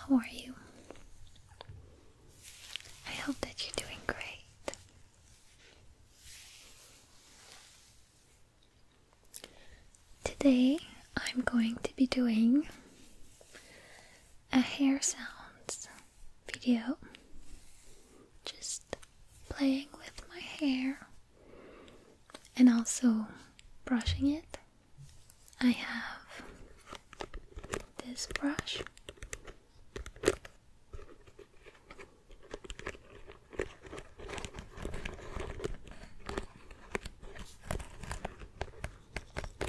How are you? I hope that you're doing great. Today I'm going to be doing a hair sounds video, just playing with my hair and also brushing it. I have this brush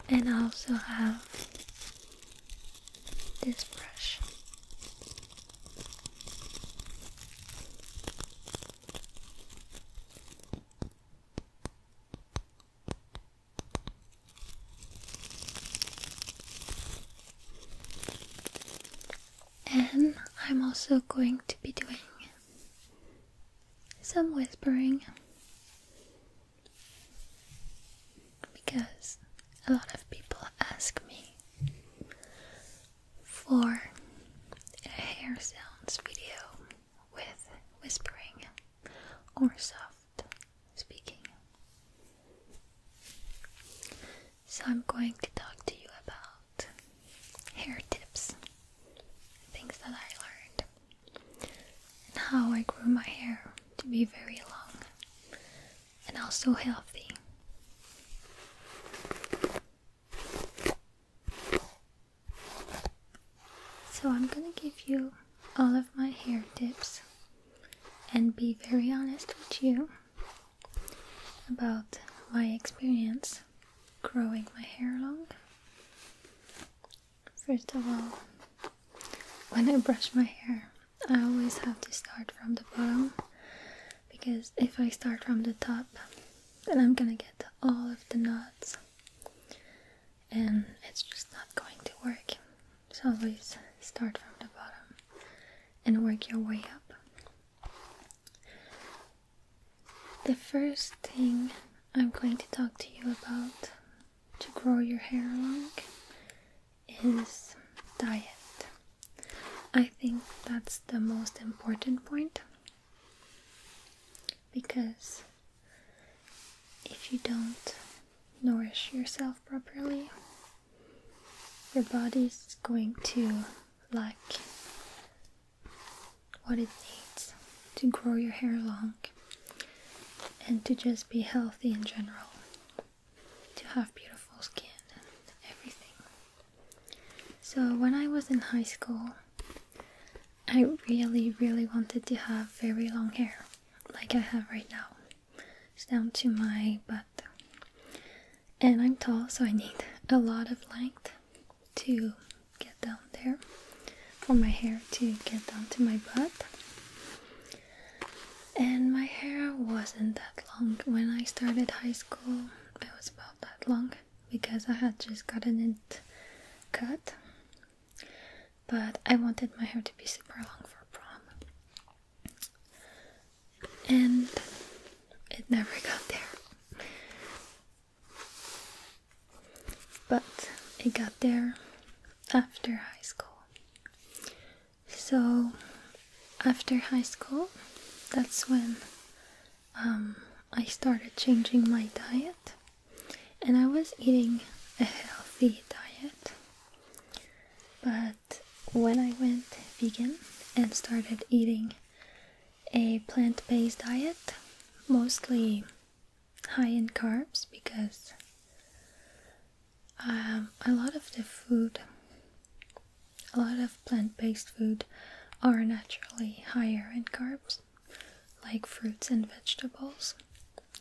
and I also have this brush. And I'm also going to be doing some whispering because a lot of people ask me for a hair sounds video with whispering or soft speaking. So I'm going to talk to you about hair tips, things that I learned, and how I grew my hair to be very long and also healthy. So I'm gonna give you all of my hair tips and be very honest with you about my experience growing my hair long. First of all, when I brush my hair, I always have to start from the bottom, because if I start from the top, then I'm gonna get all of the knots and it's just not going to work. So always start from the bottom and work your way up. The first thing I'm going to talk to you about to grow your hair long is diet. I think that's the most important point, because if you don't nourish yourself properly, your body's going to lack what it needs to grow your hair long and to just be healthy in general, to have beautiful skin and everything. So when I was in high school, I really wanted to have very long hair like I have right now. It's down to my butt, and I'm tall, so I need a lot of length to get down there, for my hair to get down to my butt. And my hair wasn't that long when I started high school. It was about that long because I had just gotten it cut, but I wanted my hair to be super long for prom, and it never got there. But it got there after high school. So after high school, that's when I started changing my diet, and I was eating a healthy diet. But when I went vegan and started eating a plant-based diet, mostly high in carbs, because a lot of the food, a lot of plant-based food are naturally higher in carbs, like fruits and vegetables.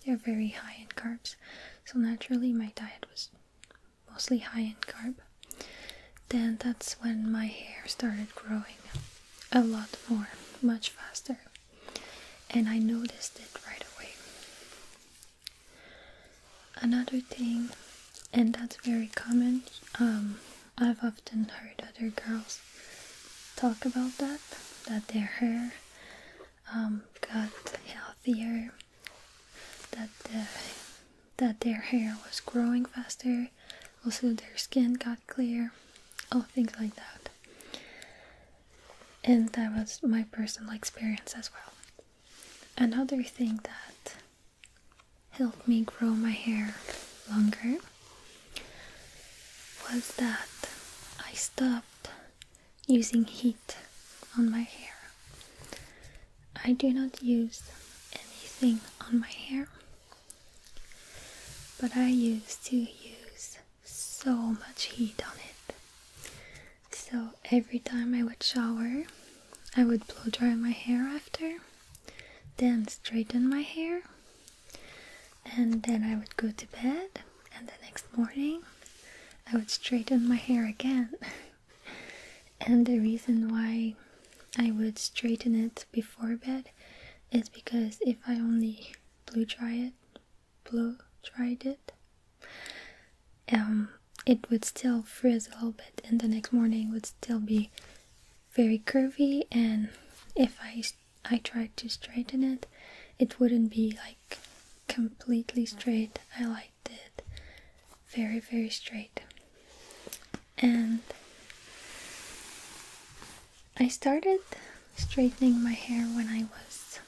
They're very high in carbs, so naturally my diet was mostly high in carb. Then that's when my hair started growing a lot more, much faster, and I noticed it right away. Another thing, and that's very common, I've often heard other girls talk about that their hair got healthier, that their hair was growing faster, also their skin got clear, all things like that. And that was my personal experience as well. Another thing that helped me grow my hair longer was that I stopped using heat on my hair. I do not use anything on my hair, but I used to use so much heat on it. So every time I would shower, I would blow dry my hair after, then straighten my hair, and then I would go to bed, and the next morning I would straighten my hair again. And the reason why I would straighten it before bed is because if I only blow dried it, it would still frizz a little bit, and the next morning would still be very curvy, and if I tried to straighten it, it wouldn't be like completely straight. I liked it very, very straight. And I started straightening my hair when I was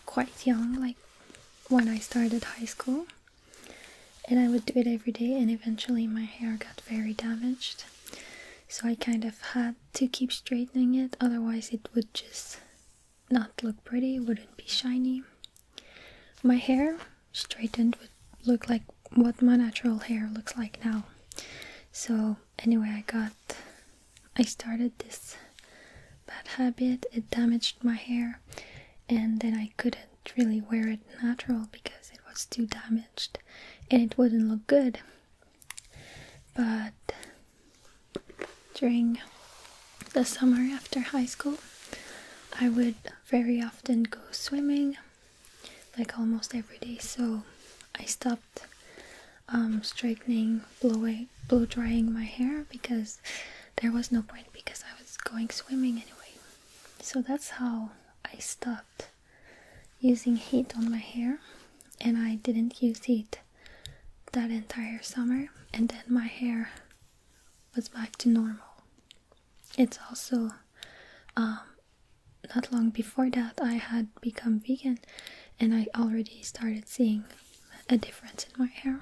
quite young, like when I started high school, and I would do it every day, and eventually my hair got very damaged, so I kind of had to keep straightening it, otherwise it would just not look pretty, wouldn't be shiny. My hair straightened would look like what my natural hair looks like now. So anyway, I started this bad habit. It damaged my hair, and then I couldn't really wear it natural because it was too damaged and it wouldn't look good. But during the summer after high school, I would very often go swimming, like almost every day, so I stopped straightening, blow drying my hair because there was no point, because I was going swimming anyway. So that's how I stopped using heat on my hair, and I didn't use heat that entire summer, and then my hair was back to normal. It's also not long before that I had become vegan, and I already started seeing a difference in my hair.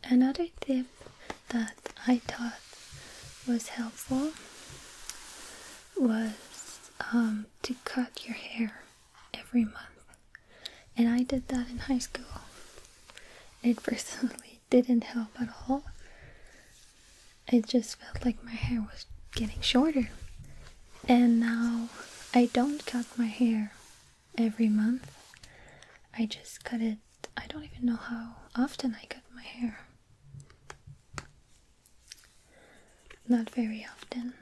Another tip that I thought was helpful was to cut your hair every month, and I did that in high school. It personally didn't help at all. It just felt like my hair was getting shorter, and now I don't cut my hair every month. I just cut it. I don't even know how often I cut my hair. Not very often.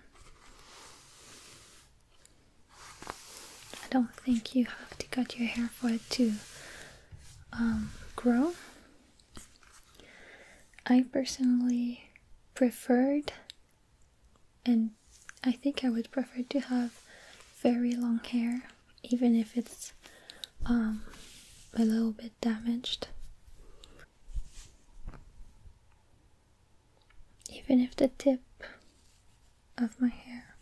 I don't think you have to cut your hair for it to grow. I personally preferred, and I think I would prefer to have very long hair, even if it's a little bit damaged. Even if the tip of my hair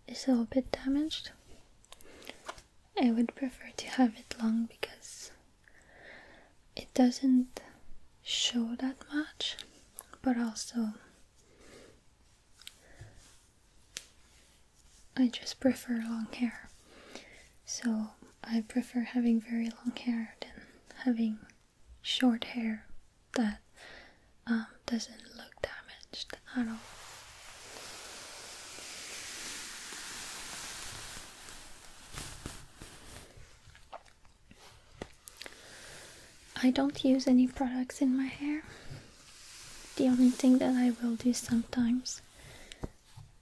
is a little bit damaged, I would prefer to have it long because it doesn't show that much, but also I just prefer long hair. So I prefer having very long hair than having short hair that doesn't look damaged at all. I don't use any products in my hair. The only thing that I will do sometimes,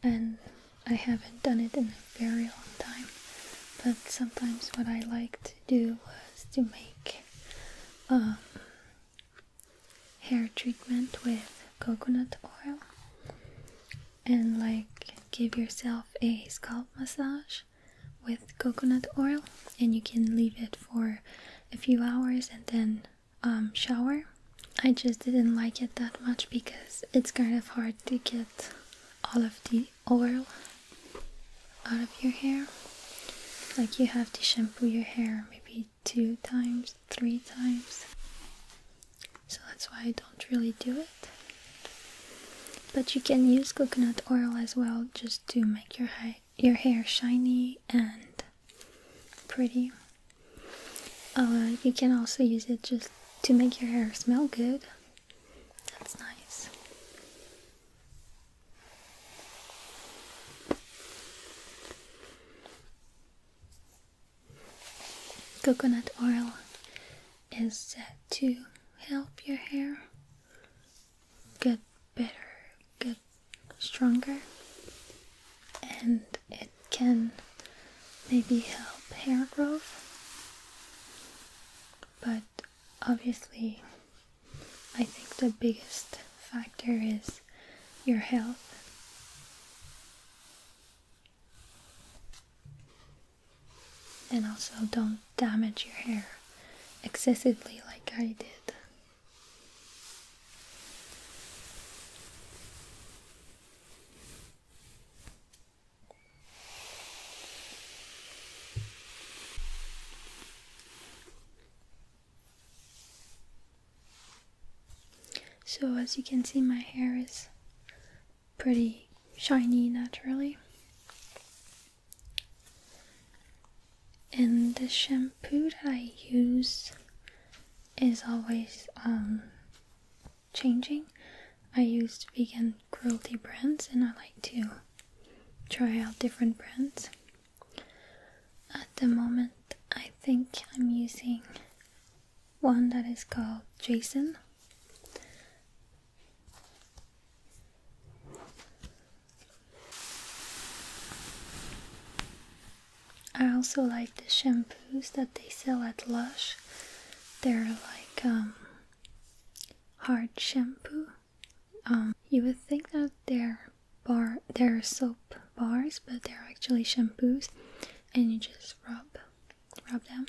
and I haven't done it in a very long time, but sometimes what I like to do was to make hair treatment with coconut oil and like give yourself a scalp massage with coconut oil, and you can leave it for a few hours and then shower. I just didn't like it that much because it's kind of hard to get all of the oil out of your hair. Like, you have to shampoo your hair maybe 2 times, 3 times. So that's why I don't really do it. But you can use coconut oil as well, just to make your hair shiny and pretty. You can also use it just to make your hair smell good. That's nice. Coconut oil is said to help your hair get better, get stronger, and it can maybe help hair growth. But obviously, I think the biggest factor is your health. And also, don't damage your hair excessively like I did. So as you can see, my hair is pretty shiny naturally. And the shampoo that I use is always changing. I use vegan cruelty brands, and I like to try out different brands. At the moment, I think I'm using one that is called Jason. I also like the shampoos that they sell at Lush. They're like hard shampoo. You would think that they're soap bars, but they're actually shampoos, and you just rub them.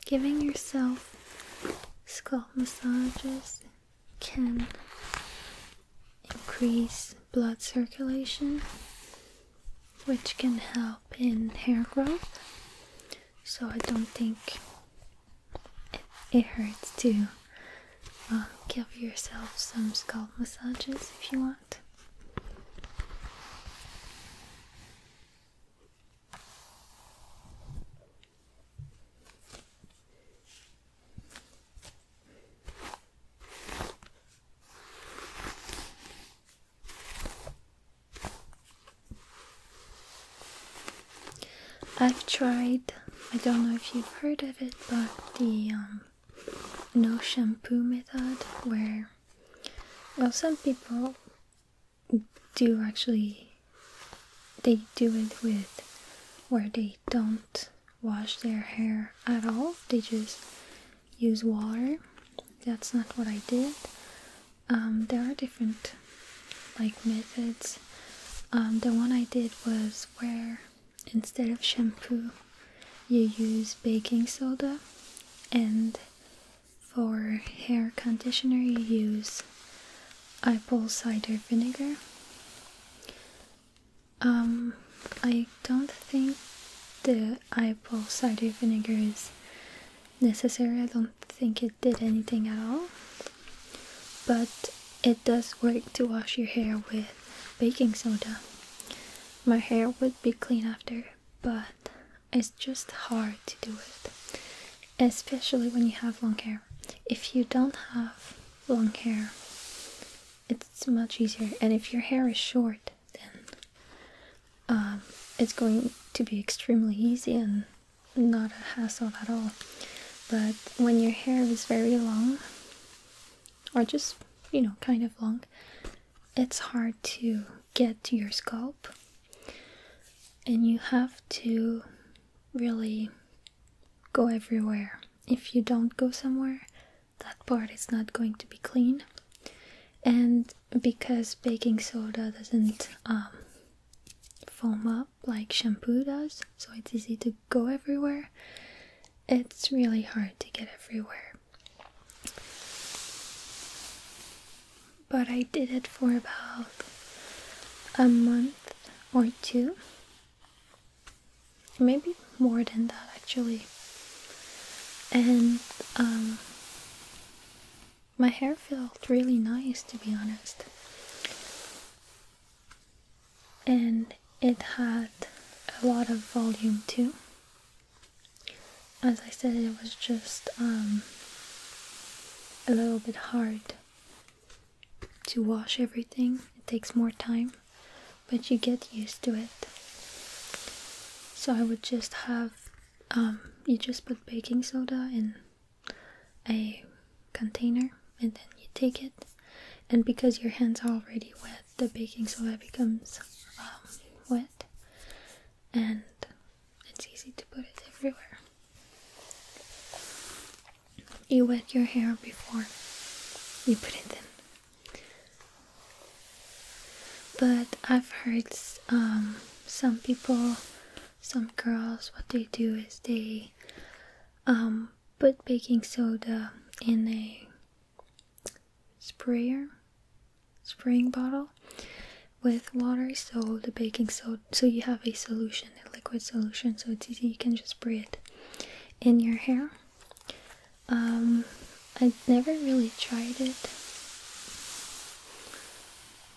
Giving yourself scalp massages can increase blood circulation, which can help in hair growth. So I don't think it hurts to give yourself some scalp massages if you want. I've tried, I don't know if you've heard of it, but the no shampoo method, where, well, some people do actually, they do it with where they don't wash their hair at all, they just use water. That's not what I did. There are different methods. The one I did was where instead of shampoo you use baking soda, and for hair conditioner you use apple cider vinegar. I don't think the apple cider vinegar is necessary. I don't think it did anything at all, but it does work to wash your hair with baking soda. My hair would be clean after, but it's just hard to do it, especially when you have long hair. If you don't have long hair, it's much easier, and if your hair is short, then it's going to be extremely easy and not a hassle at all. But when your hair is very long, or just, kind of long, it's hard to get to your scalp. And you have to really go everywhere. If you don't go somewhere, that part is not going to be clean. And because baking soda doesn't foam up like shampoo does, so it's easy to go everywhere, it's really hard to get everywhere. But I did it for about a month or two, maybe more than that actually. And my hair felt really nice, to be honest. And it had a lot of volume too. As I said, it was just a little bit hard to wash everything. It takes more time, but you get used to it. So I would just have, you just put baking soda in a container and then you take it, and because your hands are already wet, the baking soda becomes wet, and it's easy to put it everywhere. You wet your hair before you put it in. But I've heard some people, some girls, what they do is they put baking soda in a spraying bottle with water, so the baking soda, so you have a solution, a liquid solution, so it's easy, you can just spray it in your hair. I never really tried it.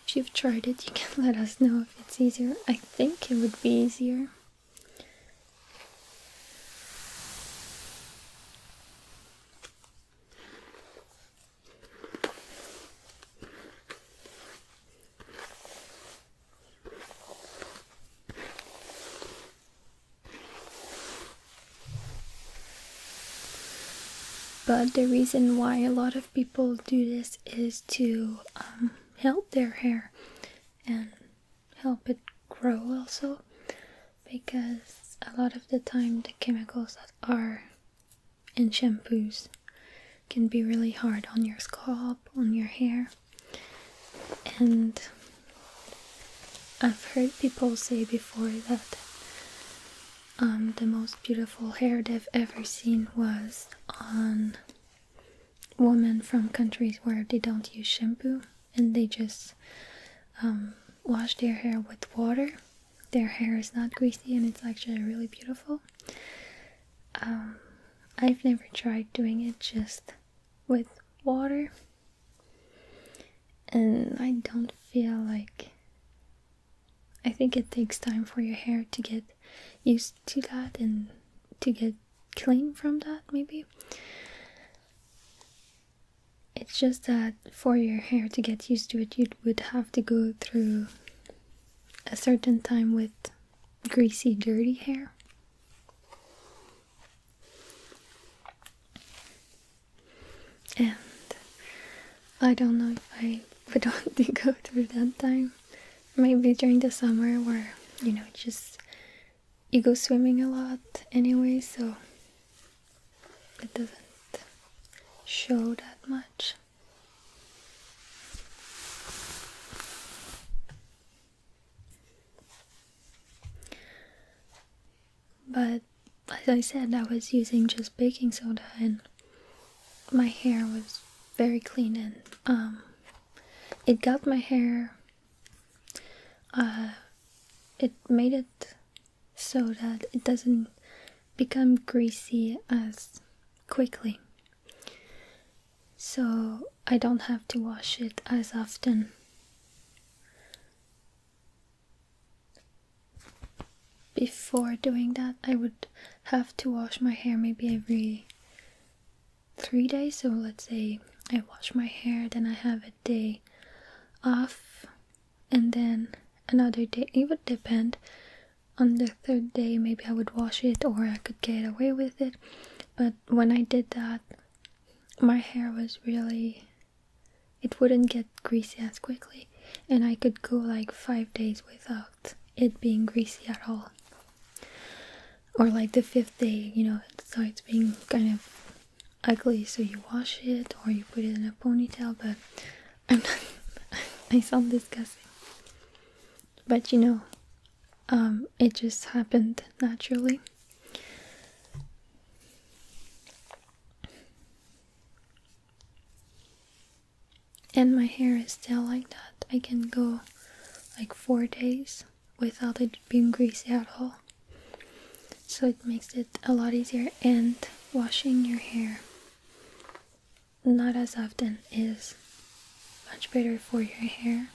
If you've tried it, you can let us know if it's easier. I think it would be easier. But the reason why a lot of people do this is to help their hair and help it grow also, because a lot of the time the chemicals that are in shampoos can be really hard on your scalp, on your hair. And I've heard people say before that the most beautiful hair they've ever seen was on women from countries where they don't use shampoo and they just wash their hair with water. Their hair is not greasy and it's actually really beautiful. I've never tried doing it just with water, and I don't feel like, I think it takes time for your hair to get used to that and to get clean from that, maybe. It's just that for your hair to get used to it, you would have to go through a certain time with greasy, dirty hair. And I don't know if I would want to go through that time. Maybe during the summer where, just you go swimming a lot anyway, so it doesn't show that much. But as I said, I was using just baking soda and my hair was very clean, and it got my hair, it made it so that it doesn't become greasy as quickly, so I don't have to wash it as often. Before doing that, I would have to wash my hair maybe every 3 days. So let's say I wash my hair, then I have a day off, and then another day. It would depend. On the third day, maybe I would wash it, or I could get away with it. But when I did that, my hair was really, it wouldn't get greasy as quickly, and I could go like 5 days without it being greasy at all. Or like the 5th day, you know, it starts being kind of ugly, so you wash it or you put it in a ponytail. But I'm not I sound disgusting, but you know, it just happened naturally. And my hair is still like that. I can go like 4 days without it being greasy at all. So it makes it a lot easier, and washing your hair not as often is much better for your hair,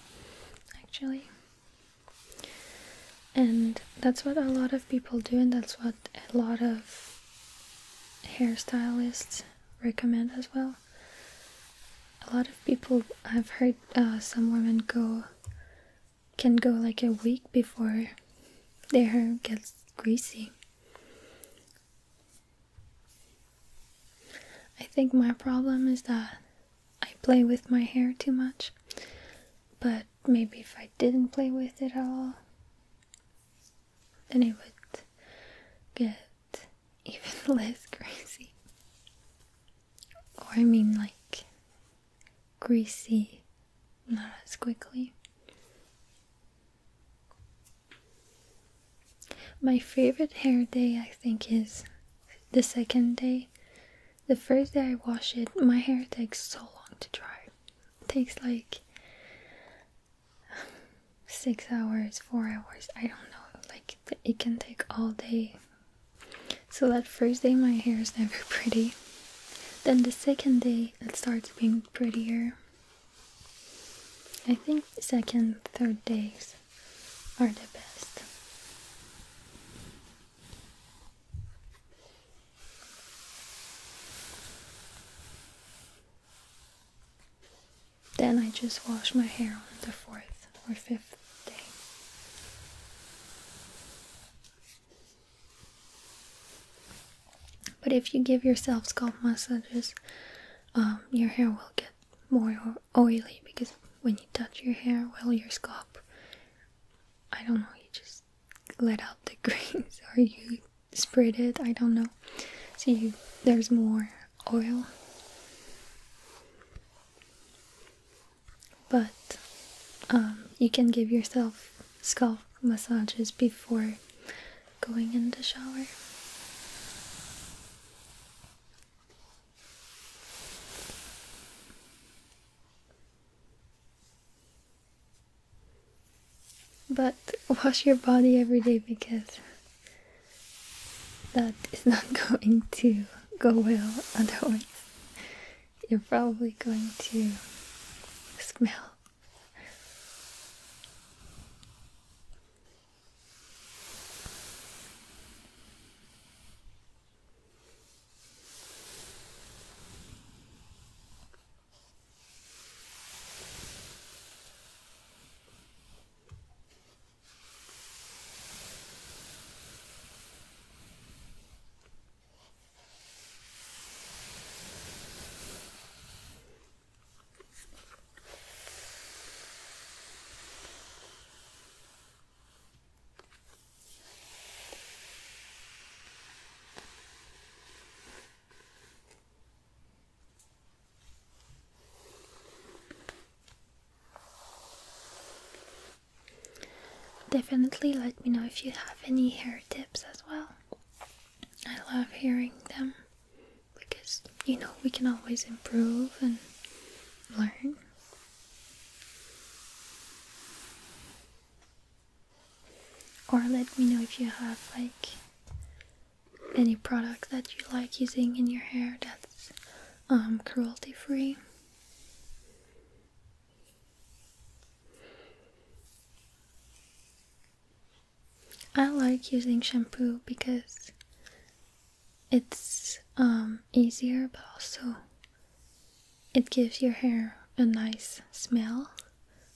actually. And that's what a lot of people do, and that's what a lot of hairstylists recommend as well. A lot of people, I've heard some women can go like a week before their hair gets greasy. I think my problem is that I play with my hair too much, but maybe if I didn't play with it at all, then it would get even less greasy. Or I mean like greasy, not as quickly. My favorite hair day, I think, is the 2nd day. The first day I wash it, my hair takes so long to dry. It takes like 6 hours, 4 hours, I don't know, like it can take all day. So that first day my hair is never pretty. Then the 2nd day it starts being prettier. I think 2nd, 3rd days are the best. Then I just wash my hair on the 4th or 5th day. But if you give yourself scalp massages, your hair will get more oily, because when you touch your hair, well, your scalp, I don't know, you just let out the grease or you spread it, I don't know. So there's more oil. But you can give yourself scalp massages before going in the shower. But wash your body every day, because that is not going to go well. Otherwise, you're probably going to smell. Definitely let me know if you have any hair tips as well. I love hearing them, because, you know, we can always improve and learn. Or let me know if you have like any product that you like using in your hair that's cruelty free. I like using shampoo because it's easier, but also it gives your hair a nice smell,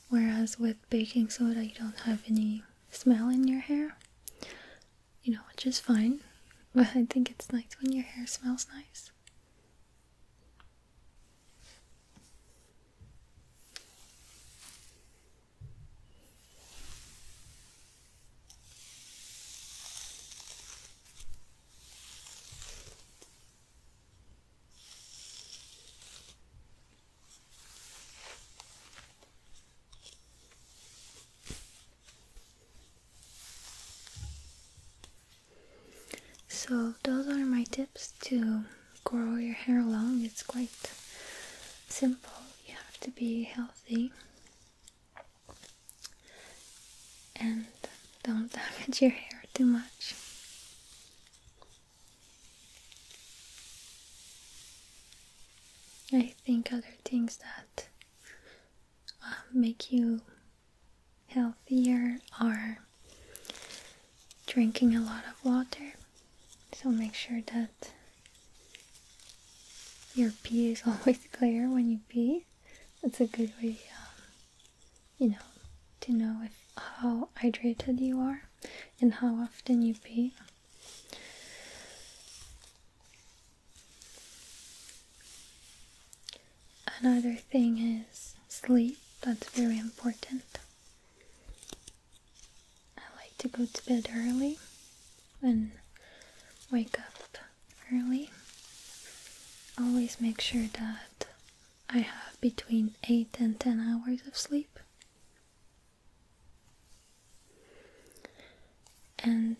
whereas with baking soda you don't have any smell in your hair, you know, which is fine. But I think it's nice when your hair smells nice. So those are my tips to grow your hair long. It's quite simple. You have to be healthy and don't damage your hair too much. I think other things that make you healthier are drinking a lot of water. So make sure that your pee is always clear when you pee. That's a good way, to know how hydrated you are and how often you pee. Another thing is sleep. That's very important. I like to go to bed early and wake up early. Always make sure that I have between 8 and 10 hours of sleep. And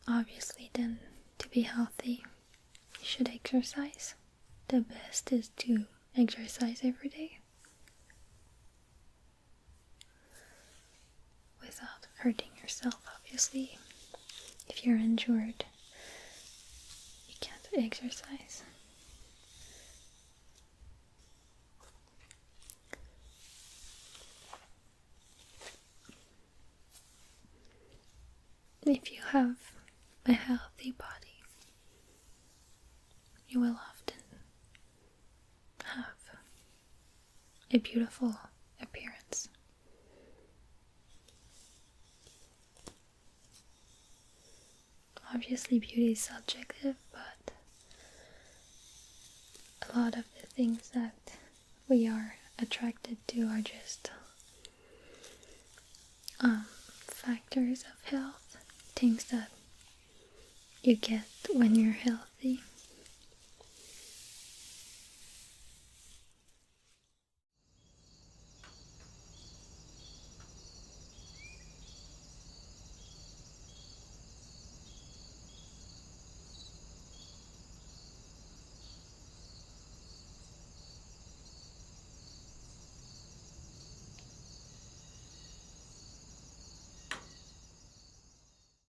obviously then, to be healthy, you should exercise. The best is to exercise every day without hurting yourself, obviously. If you're injured, you can't exercise. If you have a healthy body, you will often have a beautiful appearance. Obviously, beauty is subjective, but a lot of the things that we are attracted to are just factors of health, things that you get when you're healthy.